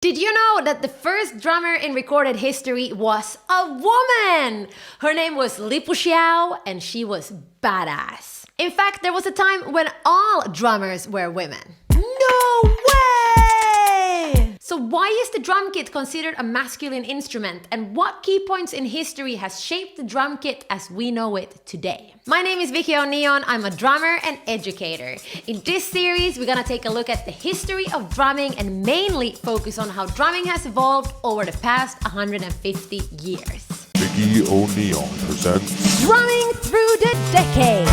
Did you know that the first drummer in recorded history was a woman? Her name was Lipu Xiao, and she was badass. In fact, there was a time when all drummers were women. No way! So why is the drum kit considered a masculine instrument, and what key points in history has shaped the drum kit as we know it today? My name is Vicky on Neon, I'm a drummer and educator. In this series, we're gonna take a look at the history of drumming and mainly focus on how drumming has evolved over the past 150 years. Vicky O'Neon presents Drumming Through the Decades.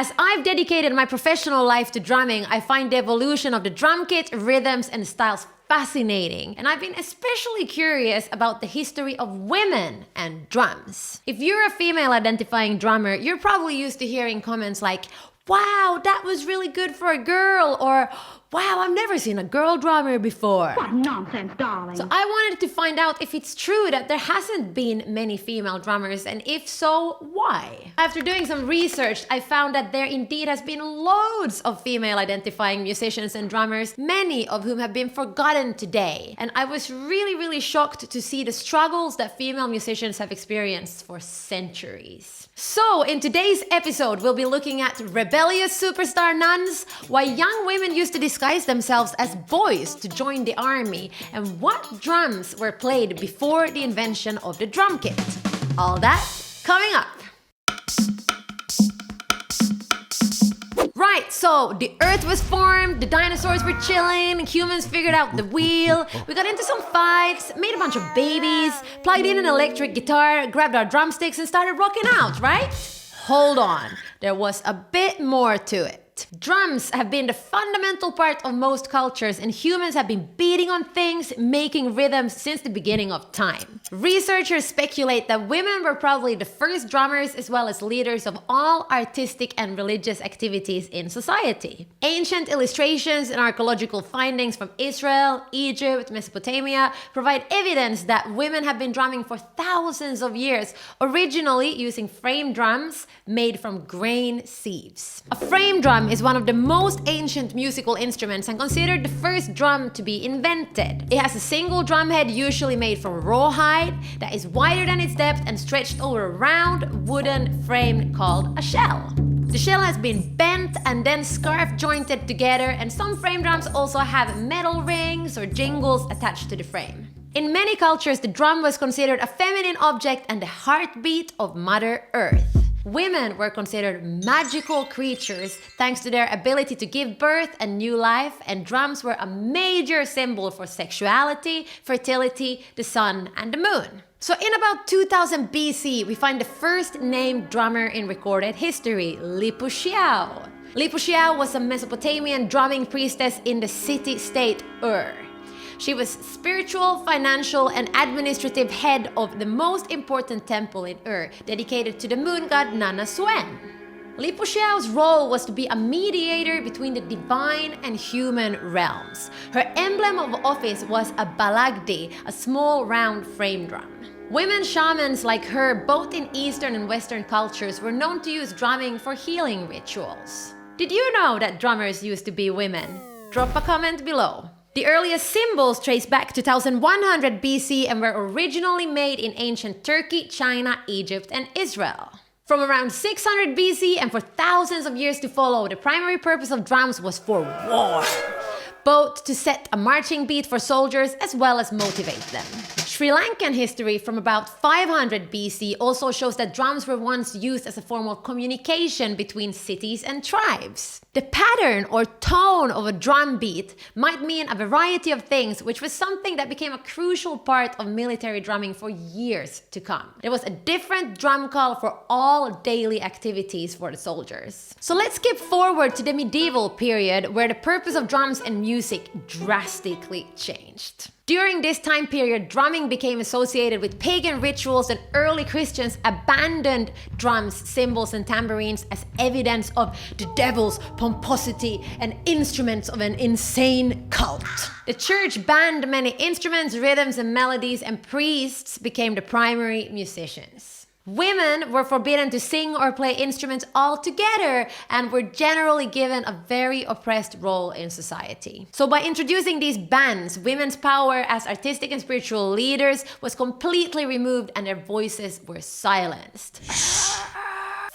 As I've dedicated my professional life to drumming, I find the evolution of the drum kit, rhythms, and styles fascinating. And I've been especially curious about the history of women and drums. If you're a female identifying drummer, you're probably used to hearing comments like, "Wow, that was really good for a girl," or "Wow, I've never seen a girl drummer before." What nonsense, darling. So I wanted to find out if it's true that there hasn't been many female drummers, and if so, why? After doing some research, I found that there indeed has been loads of female identifying musicians and drummers, many of whom have been forgotten today. And I was really shocked to see the struggles that female musicians have experienced for centuries. So in today's episode, we'll be looking at rebellious superstar nuns, why young women used to disguise themselves as boys to join the army, and what drums were played before the invention of the drum kit. All that coming up. Right, so the earth was formed, the dinosaurs were chilling, humans figured out the wheel, we got into some fights, made a bunch of babies, plugged in an electric guitar, grabbed our drumsticks and started rocking out, right? Hold on, there was a bit more to it. Drums have been the fundamental part of most cultures, and humans have been beating on things, making rhythms since the beginning of time. Researchers speculate that women were probably the first drummers as well as leaders of all artistic and religious activities in society. Ancient illustrations and archaeological findings from Israel, Egypt, Mesopotamia provide evidence that women have been drumming for thousands of years, originally using frame drums made from grain sieves. A frame drum is one of the most ancient musical instruments and considered the first drum to be invented. It has a single drum head usually made from rawhide that is wider than its depth and stretched over a round wooden frame called a shell. The shell has been bent and then scarf jointed together, and some frame drums also have metal rings or jingles attached to the frame. In many cultures, the drum was considered a feminine object and the heartbeat of Mother Earth. Women were considered magical creatures thanks to their ability to give birth and new life, and drums were a major symbol for sexuality, fertility, the sun, and the moon. So in about 2000 BC, we find the first named drummer in recorded history, Lipu Xiao. Lipu Xiao was a Mesopotamian drumming priestess in the city-state Ur. She was spiritual, financial, and administrative head of the most important temple in Ur, dedicated to the moon god Nana Suen. Lipu Xiao's role was to be a mediator between the divine and human realms. Her emblem of office was a balagdi, a small round frame drum. Women shamans like her, both in Eastern and Western cultures, were known to use drumming for healing rituals. Did you know that drummers used to be women? Drop a comment below. The earliest cymbals trace back to 1100 BC and were originally made in ancient Turkey, China, Egypt, and Israel. From around 600 BC and for thousands of years to follow, the primary purpose of drums was for war, both to set a marching beat for soldiers as well as motivate them. Sri Lankan history from about 500 BC also shows that drums were once used as a form of communication between cities and tribes. The pattern or tone of a drum beat might mean a variety of things, which was something that became a crucial part of military drumming for years to come. There was a different drum call for all daily activities for the soldiers. So let's skip forward to the medieval period, where the purpose of drums and music drastically changed. During this time period, drumming became associated with pagan rituals, and early Christians abandoned drums, cymbals, and tambourines as evidence of the devil's pomposity and instruments of an insane cult. The church banned many instruments, rhythms, and melodies, and priests became the primary musicians. Women were forbidden to sing or play instruments altogether and were generally given a very oppressed role in society. So by introducing these bans, women's power as artistic and spiritual leaders was completely removed and their voices were silenced.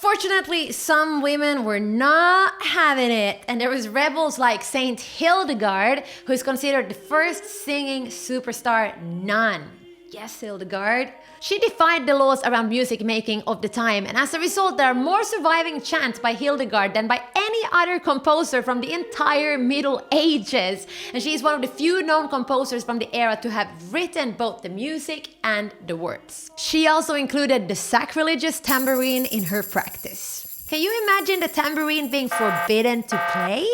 Fortunately, some women were not having it, and there was rebels like Saint Hildegard, who is considered the first singing superstar nun. Yes, Hildegard. She defied the laws around music making of the time, and as a result, there are more surviving chants by Hildegard than by any other composer from the entire Middle Ages. And she is one of the few known composers from the era to have written both the music and the words. She also included the sacrilegious tambourine in her practice. Can you imagine the tambourine being forbidden to play?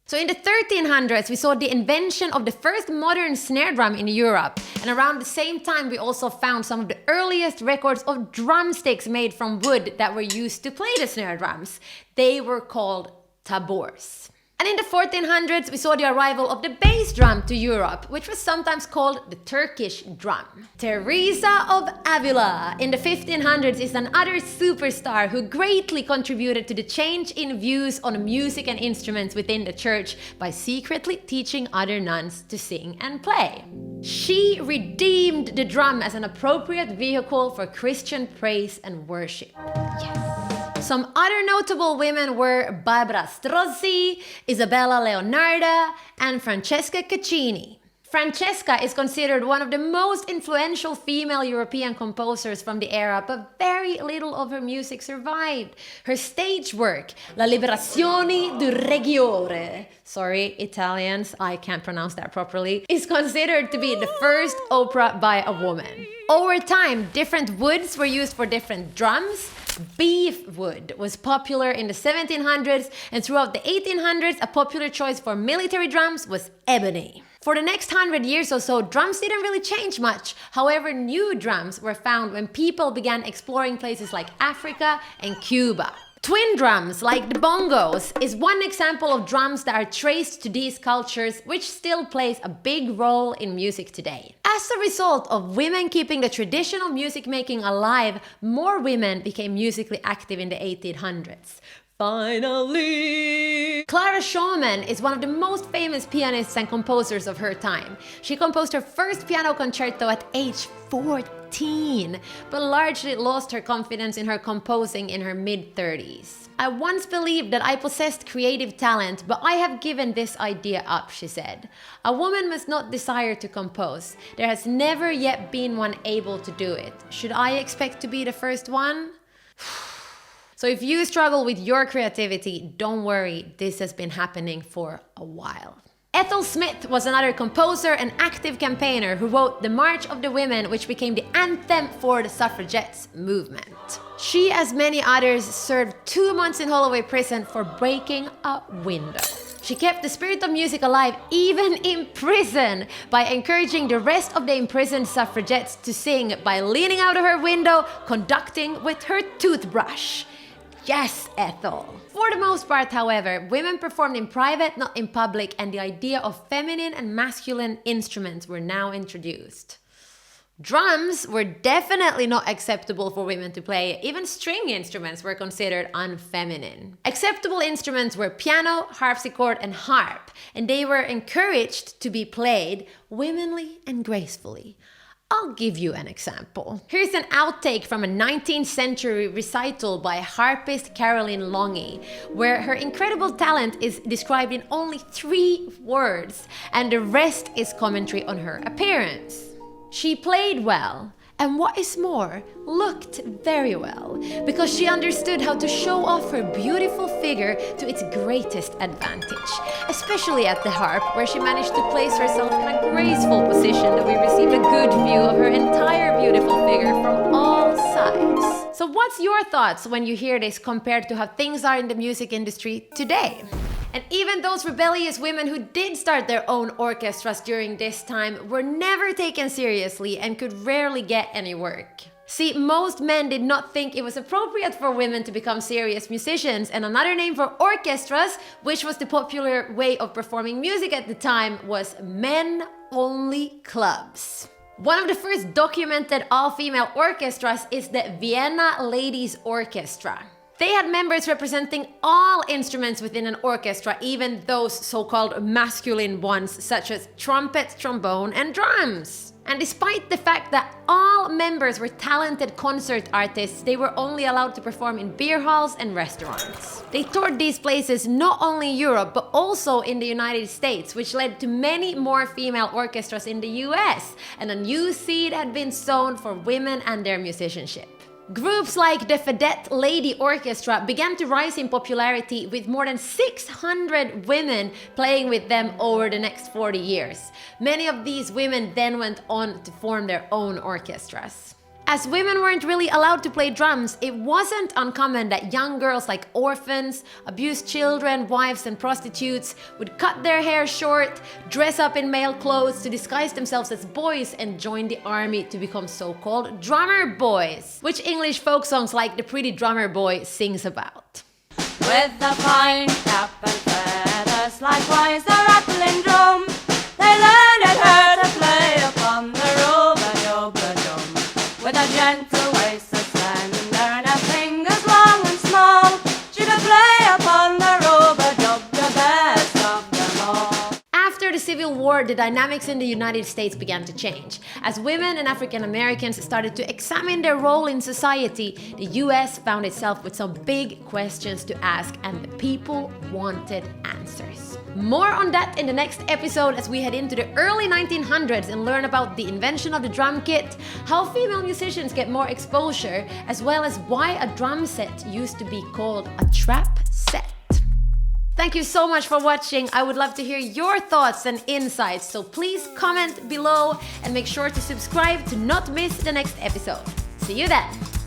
So in the 1300s, we saw the invention of the first modern snare drum in Europe. And around the same time, we also found some of the earliest records of drumsticks made from wood that were used to play the snare drums. They were called tabors. And in the 1400s, we saw the arrival of the bass drum to Europe, which was sometimes called the Turkish drum. Teresa of Avila in the 1500s is another superstar who greatly contributed to the change in views on music and instruments within the church by secretly teaching other nuns to sing and play. She redeemed the drum as an appropriate vehicle for Christian praise and worship. Yes. Some other notable women were Barbara Strozzi, Isabella Leonarda, and Francesca Caccini. Francesca is considered one of the most influential female European composers from the era, but very little of her music survived. Her stage work, La Liberazione du Reggiore, sorry, Italians, I can't pronounce that properly, is considered to be the first opera by a woman. Over time, different woods were used for different drums. Beef wood was popular in the 1700s, and throughout the 1800s, a popular choice for military drums was ebony. For the next 100 years or so, drums didn't really change much. However, new drums were found when people began exploring places like Africa and Cuba. Twin drums, like the bongos, is one example of drums that are traced to these cultures, which still plays a big role in music today. As a result of women keeping the traditional music making alive, more women became musically active in the 1800s. Finally! Clara Shawman is one of the most famous pianists and composers of her time. She composed her first piano concerto at age 14, but largely lost her confidence in her composing in her mid-30s. I once believed that I possessed creative talent, but I have given this idea up, she said. A woman must not desire to compose. There has never yet been one able to do it. Should I expect to be the first one? So if you struggle with your creativity, don't worry, this has been happening for a while. Ethel Smith was another composer and active campaigner who wrote The March of the Women, which became the anthem for the suffragettes movement. She, as many others, served 2 months in Holloway prison for breaking a window. She kept the spirit of music alive even in prison by encouraging the rest of the imprisoned suffragettes to sing by leaning out of her window, conducting with her toothbrush. Yes, Ethel. For the most part, however, women performed in private, not in public, and the idea of feminine and masculine instruments were now introduced. Drums were definitely not acceptable for women to play. Even string instruments were considered unfeminine. Acceptable instruments were piano, harpsichord, and harp, and they were encouraged to be played womanly and gracefully. I'll give you an example. Here's an outtake from a 19th century recital by harpist Caroline Longy, where her incredible talent is described in only 3 words, and the rest is commentary on her appearance. She played well, and what is more, looked very well, because she understood how to show off her beautiful figure to its greatest advantage, especially at the harp, where she managed to place herself in a graceful position that we received a good view of her entire beautiful figure from all sides. So what's your thoughts when you hear this compared to how things are in the music industry today? And even those rebellious women who did start their own orchestras during this time were never taken seriously and could rarely get any work. See, most men did not think it was appropriate for women to become serious musicians, and another name for orchestras, which was the popular way of performing music at the time, was men-only clubs. One of the first documented all-female orchestras is the Vienna Ladies' Orchestra. They had members representing all instruments within an orchestra, even those so-called masculine ones, such as trumpet, trombone, and drums. And despite the fact that all members were talented concert artists, they were only allowed to perform in beer halls and restaurants. They toured these places not only in Europe, but also in the United States, which led to many more female orchestras in the US, and a new seed had been sown for women and their musicianship. Groups like the Vedette Lady Orchestra began to rise in popularity, with more than 600 women playing with them over the next 40 years. Many of these women then went on to form their own orchestras. As women weren't really allowed to play drums, it wasn't uncommon that young girls like orphans, abused children, wives and prostitutes would cut their hair short, dress up in male clothes to disguise themselves as boys, and join the army to become so-called drummer boys, which English folk songs like The Pretty Drummer Boy sings about. With a fine cap and feathers, likewise a rattling drum, they learned at her to play upon the rub-a-dub-a-dum. With a gentle waist of slender and her fingers long and small, she could play upon the rub-a-dub, the best of them all. After the Civil War, the dynamics in the United States began to change. As women and African Americans started to examine their role in society, the US found itself with some big questions to ask, and the people wanted answers. More on that in the next episode as we head into the early 1900s and learn about the invention of the drum kit, how female musicians get more exposure, as well as why a drum set used to be called a trap set. Thank you so much for watching. I would love to hear your thoughts and insights, so please comment below and make sure to subscribe to not miss the next episode. See you then!